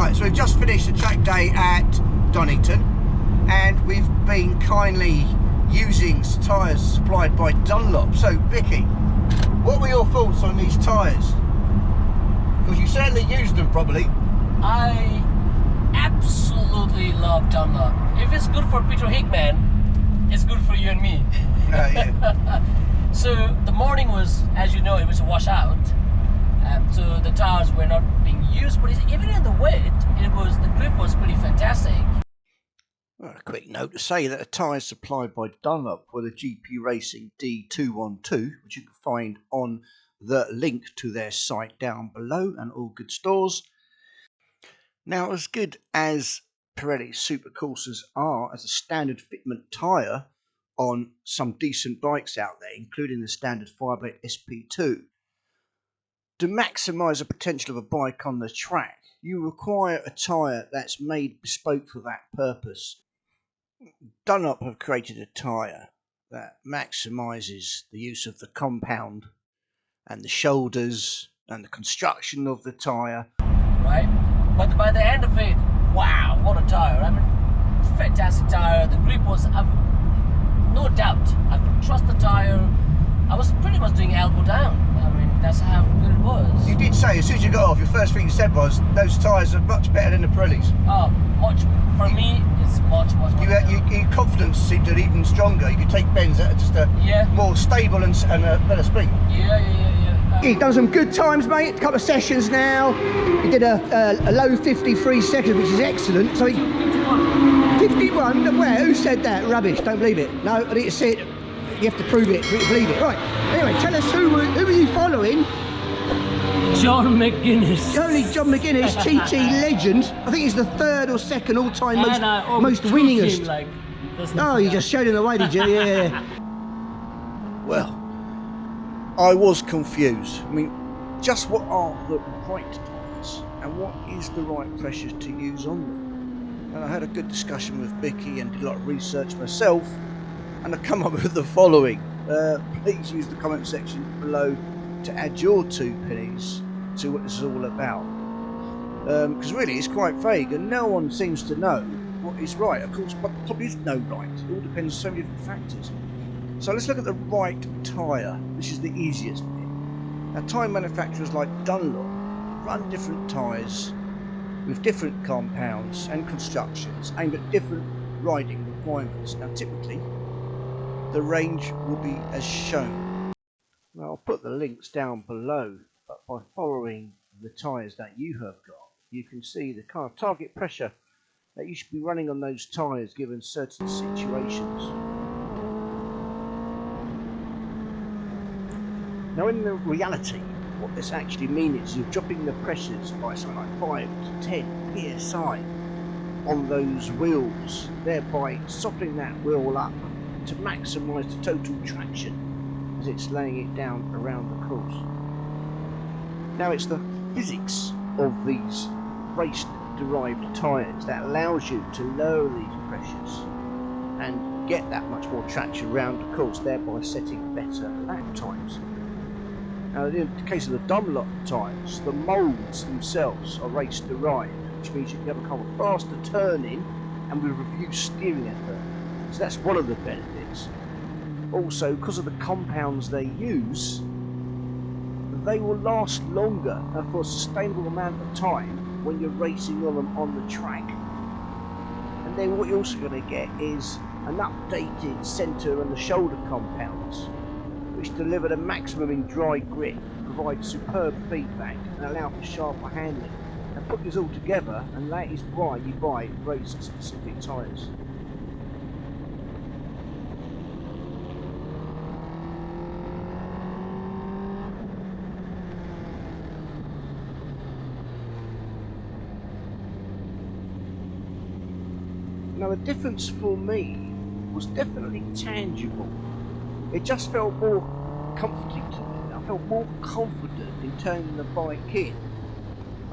Right, so we've just finished the track day at Donington, and we've been kindly using tyres supplied by Dunlop. So, Bikke, what were your thoughts on these tyres? Because you certainly used them, probably. I absolutely love Dunlop. If it's good for Peter Hickman, it's good for you and me. Yeah. So the morning was, as you know, it was a washout. So the tires were not being used, but even in the wet, the grip was pretty fantastic. Well, a quick note to say that the tyres supplied by Dunlop were the GP Racing D212, which you can find on the link to their site down below, and all good stores. Now, as good as Pirelli Supercoursers are as a standard fitment tyre on some decent bikes out there, including the standard Fireblade SP2, to maximise the potential of a bike on the track, you require a tyre that's made bespoke for that purpose. Dunlop have created a tyre that maximises the use of the compound and the shoulders and the construction of the tyre. Right? But by the end of it, wow, what a tyre. I mean, fantastic tyre. The grip was, no doubt, I could trust the tyre. I was pretty much doing elbow down. I mean, that's how good it was. You did say, as soon as you got off, your first thing you said was, those tyres are much better than the Pirellis. Oh, much. For me, it's much better. Your confidence seemed to be even stronger. You could take bends that are just more stable and better spring. Yeah. He's done some good times, mate. A couple of sessions now. He did a low 53 seconds, which is excellent. So 51. Where? Who said that? Rubbish. Don't believe it. No, I need to see it. You have to prove it. Believe it. Right. Anyway, tell us who are you following? John McGuinness. Only John McGuinness, TT legend. I think he's the third or second all-time most winningest. Oh, you just showed him the way, did you? Yeah. Well, I was confused. I mean, just what are the right tyres and what is the right pressure to use on them? And I had a good discussion with Bikke and did a lot of research myself, and I come up with the following. Please use the comment section below to add your 2 pennies to what this is all about. Because really it's quite vague and no one seems to know what is right. Of course, but probably is no right. It all depends on so many different factors. So let's look at the right tyre. This is the easiest bit. Now, tyre manufacturers like Dunlop run different tyres with different compounds and constructions aimed at different riding requirements. Now, typically, the range will be as shown. Now, I'll put the links down below, but by following the tyres that you have got, you can see the kind of target pressure that you should be running on those tyres given certain situations. Now, in the reality, what this actually means is you're dropping the pressures by something like 5 to 10 psi on those wheels, thereby softening that wheel up to maximise the total traction as it's laying it down around the course. Now, it's the physics of these race-derived tyres that allows you to lower these pressures and get that much more traction around the course, thereby setting better lap times. Now, in the case of the Dunlop tyres, the moulds themselves are race-derived, which means you can have a kind of faster turning and with reduced steering effort. So that's one of the benefits. Also, because of the compounds they use, they will last longer and for a sustainable amount of time when you're racing on them on the track. And then what you're also going to get is an updated centre and the shoulder compounds, which deliver the maximum in dry grip, provide superb feedback and allow for sharper handling. And put this all together, and that is why you buy race-specific tyres. Now, the difference for me was definitely tangible. It just felt more comforting to me. I felt more confident in turning the bike in.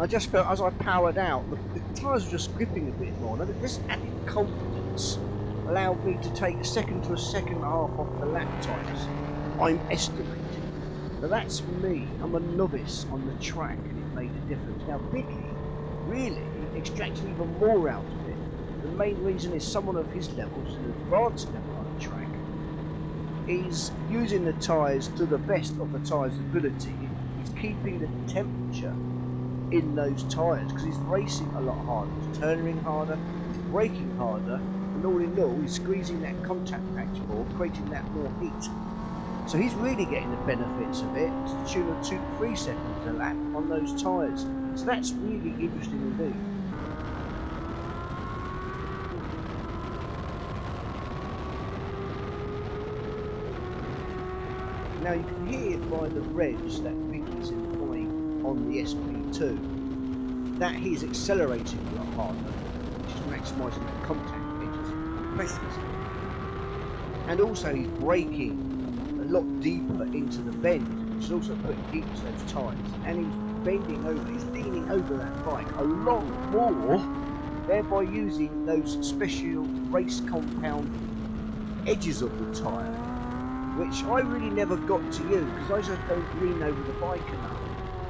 I just felt as I powered out, the tyres were just gripping a bit more. Now, this added confidence allowed me to take a second to a second and a half off the lap times I'm estimating. Now, that's me. I'm a novice on the track, and it made a difference. Now, Bikke really extracting even more out of it. The main reason is someone of his levels, an advanced level on the track, is using the tyres to the best of the tyres' ability. He's keeping the temperature in those tyres because he's racing a lot harder, he's turning harder, he's braking harder, and all in all he's squeezing that contact patch more, creating that more heat. So he's really getting the benefits of it to the tune of 2 to 3 seconds a lap on those tyres. So that's really interesting indeed. Now you can hear by the revs that Bikke's employing on the SP2 that he's accelerating a lot harder, which is maximising the contact edges and pressures. And also he's braking a lot deeper into the bend, which is also putting heat to those tyres. And he's bending over, he's leaning over that bike a lot more, thereby using those special race compound edges of the tyre, which I really never got to use because I just don't lean over the bike enough.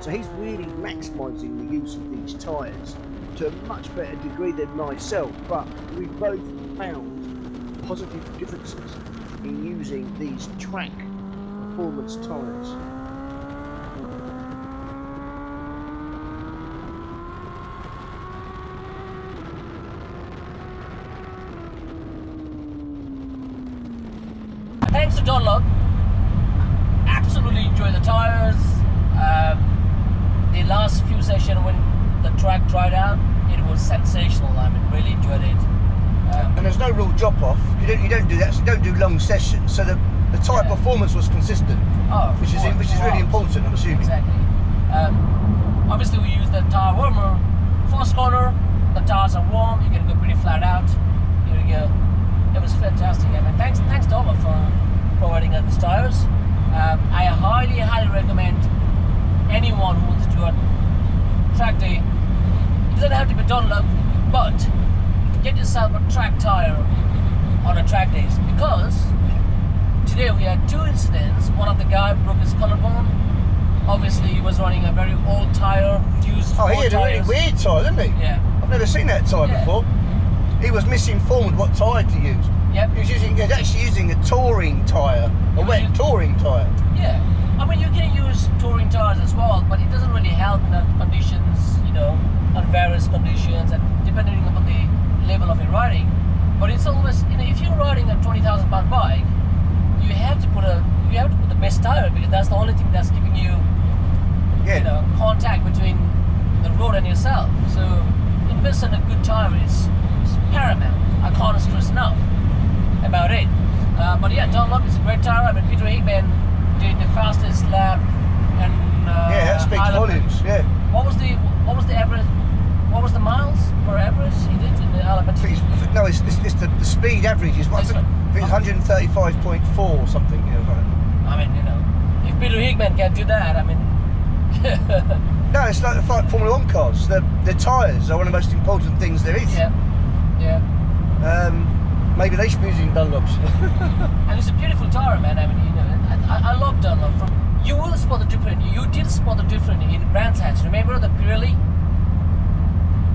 So he's really maximising the use of these tyres to a much better degree than myself, but we've both found positive differences in using these track performance tyres. Thanks to Dunlop, absolutely enjoy the tyres. The last few sessions when the track dried out, it was sensational. I mean, really enjoyed it. And there's no real drop off. You don't do that. So you don't do long sessions. So the tyre performance was consistent, which is really important. I'm assuming. Exactly. Obviously, we use the tyre warmer. First corner, the tyres are warm. You can go pretty flat out. Here we go. It was fantastic. I mean, thanks Dunlop for providing us these tyres. I highly recommend anyone who wants to do a track day. It doesn't have to be Dunlop, but get yourself a track tyre on a track days, because today we had 2 incidents. One of the guy broke his collarbone. Obviously, he was running a very old tyre, used. Oh, he had a really weird tyre, didn't he? Yeah. I've never seen that tyre before. He was misinformed what tyre to use. Yep. He was actually using a touring tyre, a wet touring tyre. Yeah. I mean, you can use touring tyres as well, but it doesn't really help in the conditions, you know, on various conditions and depending on the level of your riding. But it's always, you know, if you're riding a 20,000 pound bike, you have to put the best tyre, because that's the only thing that's giving you, you know, contact between the road and yourself. So invest in a good tyre is paramount. I can't stress enough about it. But yeah, Dunlop is a great tyre. I mean, Peter Hickman did the fastest lap, and that speaks volumes. Yeah. What was the average? What was the miles per average he did in the element? No, it's the speed average is what? I think it's 135.4 or something. I mean, you know, if Peter Hickman can do that, I mean. No, it's like Formula 1 cars. The tyres are one of the most important things there is. Yeah. Yeah. Maybe they should be using Dunlops. And it's a beautiful tyre, man. I mean, you know, I love Dunlop. You will spot the difference. You did spot the difference in Brands Hatch. Remember the Pirelli?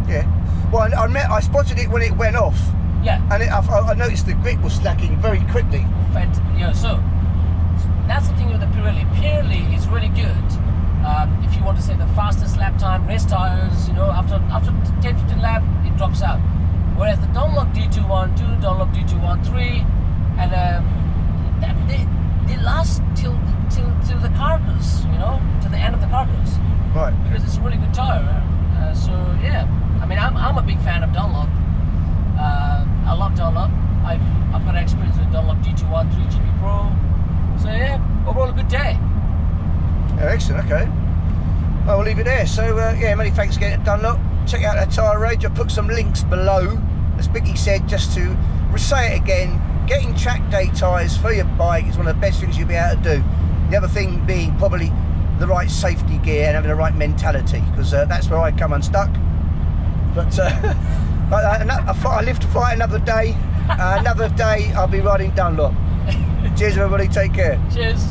Yeah. Well, I spotted it when it went off. Yeah. And I noticed the grip was slacking very quickly. Yeah. So that's the thing with the Pirelli. Pirelli is really good. If you want to say the fastest lap time, race tyres, you know, after 10-15 lap, it drops out. Whereas the Dunlop D212, Dunlop D213, and they last till the carcass, you know, to the end of the carcass. Right. Because it's a really good tyre. So yeah, I mean, I'm a big fan of Dunlop. I love Dunlop. I've got experience with Dunlop D213 GP Pro. So yeah, overall a good day. Oh, excellent. Okay. Well, we'll leave it there. So yeah, many thanks again to Dunlop. Check out their tyre range. I'll put some links below, as Bikke said, just to say it again. Getting Trackday tyres for your bike is one of the best things you'll be able to do. The other thing being probably the right safety gear and having the right mentality, because that's where I come unstuck. But I live to fight another day. Another day I'll be riding Dunlop. Cheers everybody, take care. Cheers.